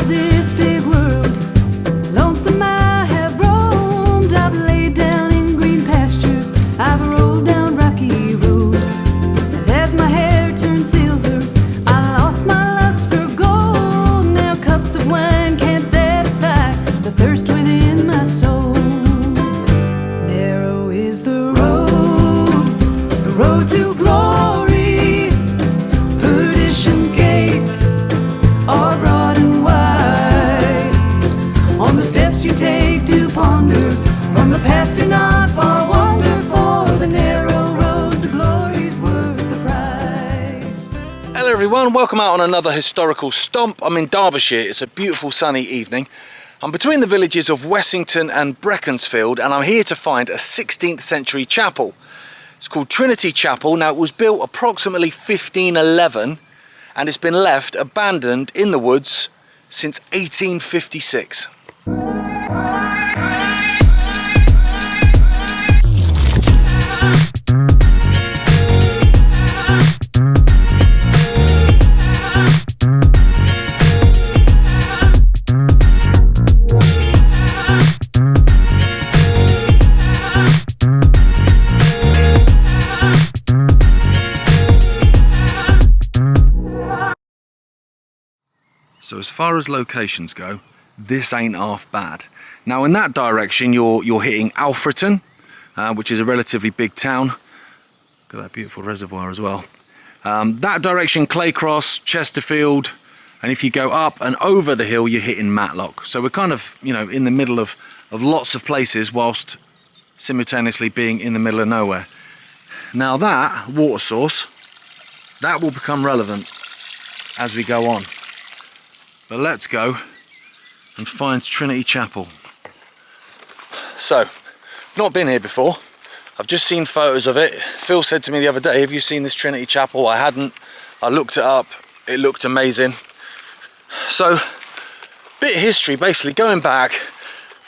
of this big world. Lonesome I have roamed, I've laid down in green pastures, I've rolled down rocky roads. And as my hair turned silver, I lost my lust for gold. Now cups of wine can't satisfy the thirst within my soul. Narrow is the road to glory. Perdition's gates are broad and wide. On the steps you take to ponder, from the path to not far wander, for the narrow road to glory's worth the price. Hello everyone, welcome out on another historical stomp. I'm in Derbyshire. It's a beautiful sunny evening. I'm between the villages of Wessington and Brackenfield, and I'm here to find a 16th century chapel. It's called Trinity Chapel. Now, it was built approximately 1511 and it's been left abandoned in the woods since 1856. So as far as locations go, this ain't half bad. Now in that direction you're hitting Alfreton, which is a relatively big town. Look at that beautiful reservoir as well. That direction, Claycross, Chesterfield, and if you go up and over the hill you're hitting Matlock. So we're kind of, you know, in the middle of lots of places whilst simultaneously being in the middle of nowhere. Now that water source, that will become relevant as we go on. But let's go and find Trinity Chapel. So, not been here before. I've just seen photos of it. Phil said to me the other day, have you seen this Trinity Chapel? I hadn't. I looked it up. It looked amazing. So, bit of history, basically going back,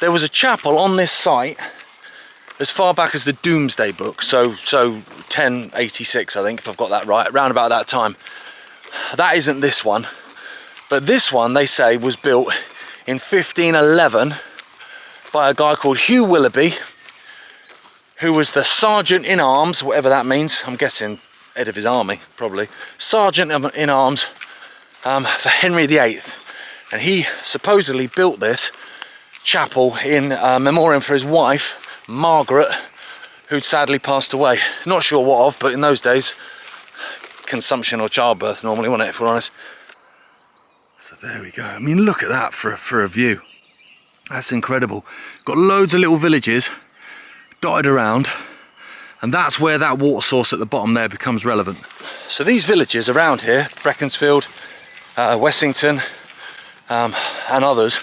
there was a chapel on this site as far back as the Doomsday Book. So 1086, I think, if I've got that right, around about that time. That isn't this one. But this one, they say, was built in 1511 by a guy called Hugh Willoughby, who was the sergeant in arms, whatever that means. I'm guessing head of his army, probably. Sergeant in arms for Henry VIII. And he supposedly built this chapel in memoriam for his wife, Margaret, who'd sadly passed away. Not sure what of, but in those days, consumption or childbirth normally, wasn't it, if we're honest. So there we go. I mean, look at that for a view. That's incredible. Got loads of little villages dotted around, and that's where that water source at the bottom there becomes relevant. So these villages around here, Brackenfield, Wessington, and others,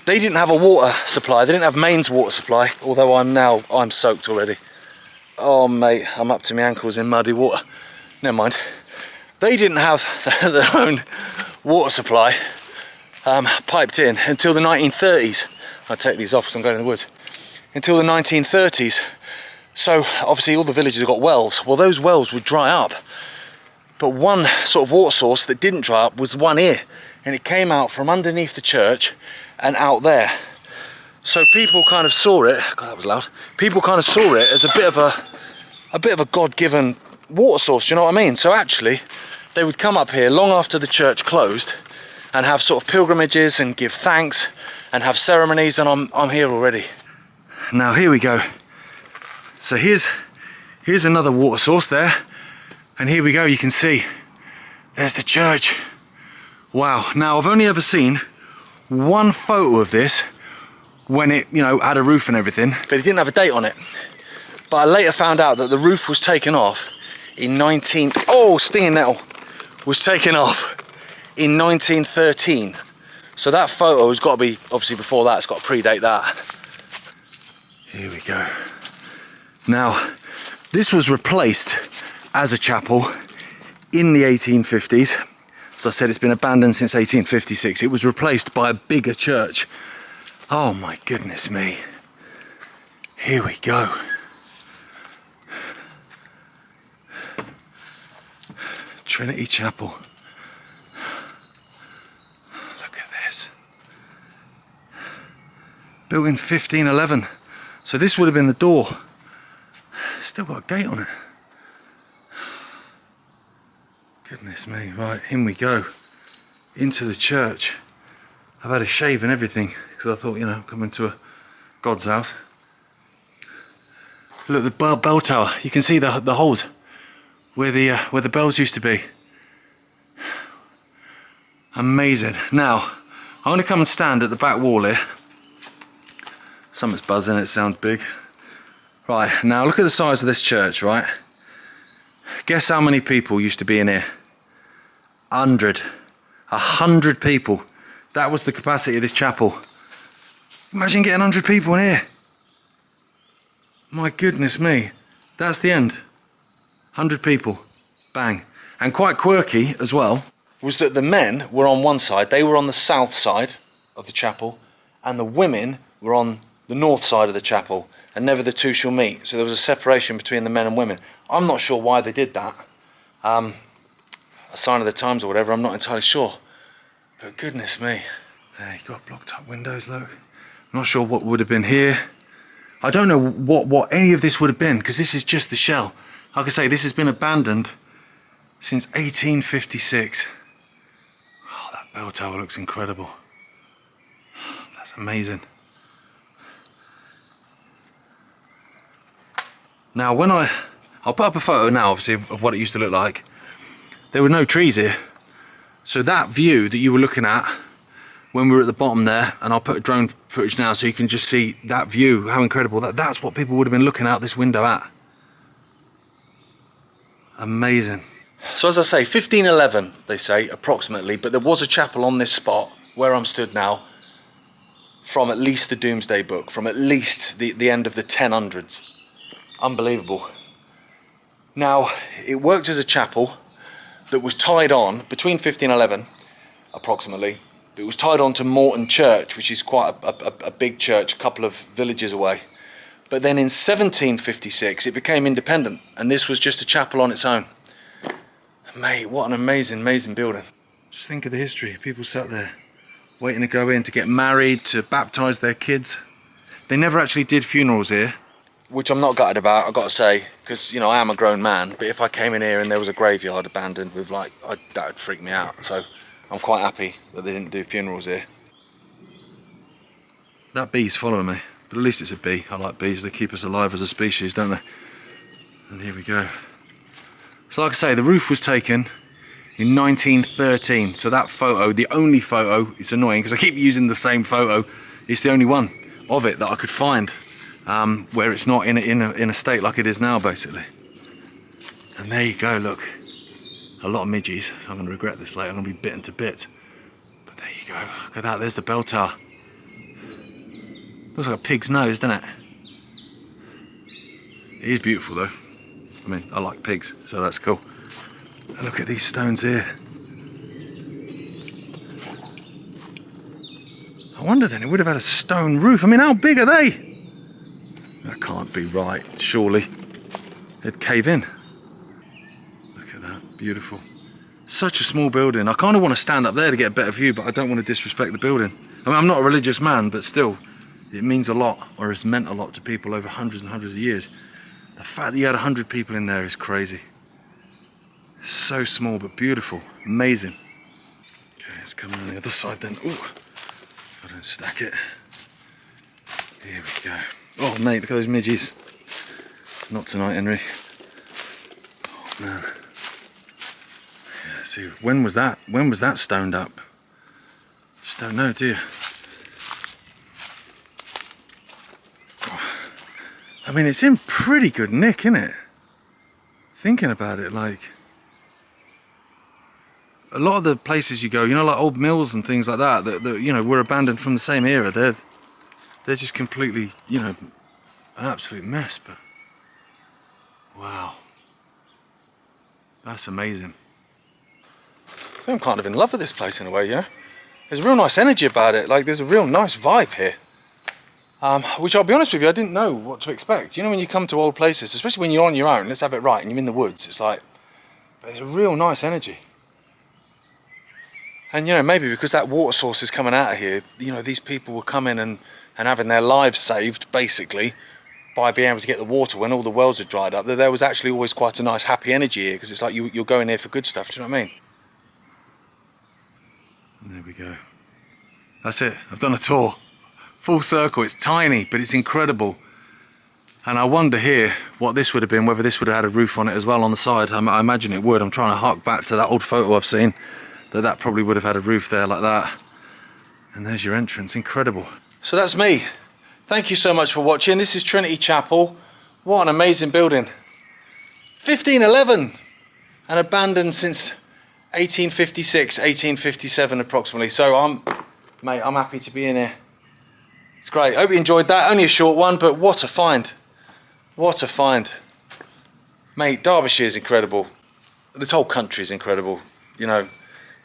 they didn't have a water supply. They didn't have mains water supply, although I'm soaked already. Oh mate, I'm up to my ankles in muddy water. Never mind. They didn't have their own water supply piped in until the 1930s. I'll take these off because I'm going in the woods. Until the 1930s. So obviously all the villages have got wells. Well, those wells would dry up. But one sort of water source that didn't dry up was one here. And it came out from underneath the church and out there. So people kind of saw it, God, that was loud. People kind of saw it as a bit of a God-given water source, do you know what I mean? So actually, they would come up here long after the church closed and have sort of pilgrimages and give thanks and have ceremonies, and I'm here already. Now here we go. So here's another water source there, and here we go, you can see there's the church. Wow. Now I've only ever seen one photo of this when it, you know, had a roof and everything, but it didn't have a date on it. But I later found out that the roof was taken off in stinging nettle, was taken off in 1913. So that photo has got to be, obviously before that, it's got to predate that. Here we go. Now, this was replaced as a chapel in the 1850s. As I said, it's been abandoned since 1856. It was replaced by a bigger church. Oh my goodness me. Here we go. Trinity Chapel. Look at this. Built in 1511. So this would have been the door. Still got a gate on it. Goodness me, right, in we go. Into the church. I've had a shave and everything, because I thought, you know, coming to a God's house. Look, the bell tower, you can see the holes where the bells used to be. Amazing. Now, I'm going to come and stand at the back wall here. Something's buzzing, it sounds big. Right, now look at the size of this church, right? Guess how many people used to be in here? 100 people. That was the capacity of this chapel. Imagine getting 100 people in here. My goodness me. That's the end. 100 people. Bang. And quite quirky as well was that the men were on one side, they were on the south side of the chapel, and the women were on the north side of the chapel, and never the two shall meet. So there was a separation between the men and women. I'm not sure why they did that. A sign of the times or whatever, I'm not entirely sure. But goodness me. There, you got blocked up windows, look. I'm not sure what would have been here. I don't know what any of this would have been, because this is just the shell. Like I say, this has been abandoned since 1856. Oh, that bell tower looks incredible. That's amazing. Now, I'll put up a photo now, obviously, of what it used to look like. There were no trees here. So that view that you were looking at when we were at the bottom there, and I'll put a drone footage now so you can just see that view, how incredible that's what people would have been looking out this window at. Amazing. So as I say, 1511 they say approximately, but there was a chapel on this spot where I'm stood now from at least the Doomsday Book, from at least the end of the 1000s. Unbelievable. Now, it worked as a chapel that was tied on between 1511 approximately. It was tied on to Morton Church, which is quite a big church, a couple of villages away. But then in 1756 it became independent, and this was just a chapel on its own. Mate, what an amazing building. Just think of the history. People sat there waiting to go in, to get married, to baptise their kids. They never actually did funerals here, which I'm not gutted about, I've got to say, because, you know, I am a grown man, but if I came in here and there was a graveyard abandoned with, like, that would freak me out. So I'm quite happy that they didn't do funerals here. That bee's following me, but at least it's a bee. I like bees, they keep us alive as a species, don't they? And here we go. So like I say, the roof was taken in 1913, so that photo, the only photo, it's annoying because I keep using the same photo, it's the only one of it that I could find. Where it's not in a state like it is now, basically. And there you go, look. A lot of midges, so I'm going to regret this later. I'm going to be bitten to bits. But there you go. Look at that, there's the bell tower. Looks like a pig's nose, doesn't it? It is beautiful, though. I mean, I like pigs, so that's cool. And look at these stones here. I wonder then, it would have had a stone roof. I mean, how big are they? That can't be right, surely. It'd cave in. Look at that, beautiful. Such a small building. I kind of want to stand up there to get a better view, but I don't want to disrespect the building. I mean, I'm not a religious man, but still, it means a lot, or it's meant a lot to people over hundreds and hundreds of years. The fact that you had 100 people in there is crazy. So small, but beautiful, amazing. Okay, let's come on the other side then. Ooh, if I don't stack it. Here we go. Oh mate, look at those midges. Not tonight, Henry. Oh man. Yeah, see, when was that? When was that stoned up? Just don't know, do you? Oh. I mean, it's in pretty good nick, isn't it? Thinking about it, like, a lot of the places you go, you know, like old mills and things like that, that you know, were abandoned from the same era. They're just completely, you know, an absolute mess, but wow, that's amazing. I think I'm kind of in love with this place in a way, you know. There's a real nice energy about it, like there's a real nice vibe here. Which I'll be honest with you, I didn't know what to expect. You know, when you come to old places, especially when you're on your own, let's have it right, and you're in the woods, it's like, there's a real nice energy. And you know, maybe because that water source is coming out of here, you know, these people will come in and and having their lives saved, basically, by being able to get the water when all the wells had dried up, that there was actually always quite a nice happy energy here, because it's like you're going here for good stuff, do you know what I mean? There we go. That's it, I've done a tour. Full circle, it's tiny, but it's incredible. And I wonder here what this would have been, whether this would have had a roof on it as well on the side. I imagine it would. I'm trying to hark back to that old photo I've seen, that probably would have had a roof there like that. And there's your entrance, incredible. So that's me. Thank you so much for watching. This is Trinity Chapel. What an amazing building. 1511 and abandoned since 1856, 1857 approximately. So mate, I'm happy to be in here. It's great. Hope you enjoyed that. Only a short one, but what a find. What a find. Mate, Derbyshire is incredible. This whole country is incredible. You know,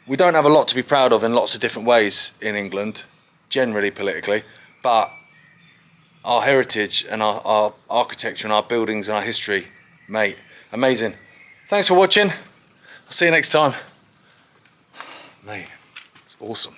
we don't have a lot to be proud of in lots of different ways in England, generally politically, but our heritage and our architecture and our buildings and our history, mate, amazing. Thanks for watching. I'll see you next time. Mate, it's awesome.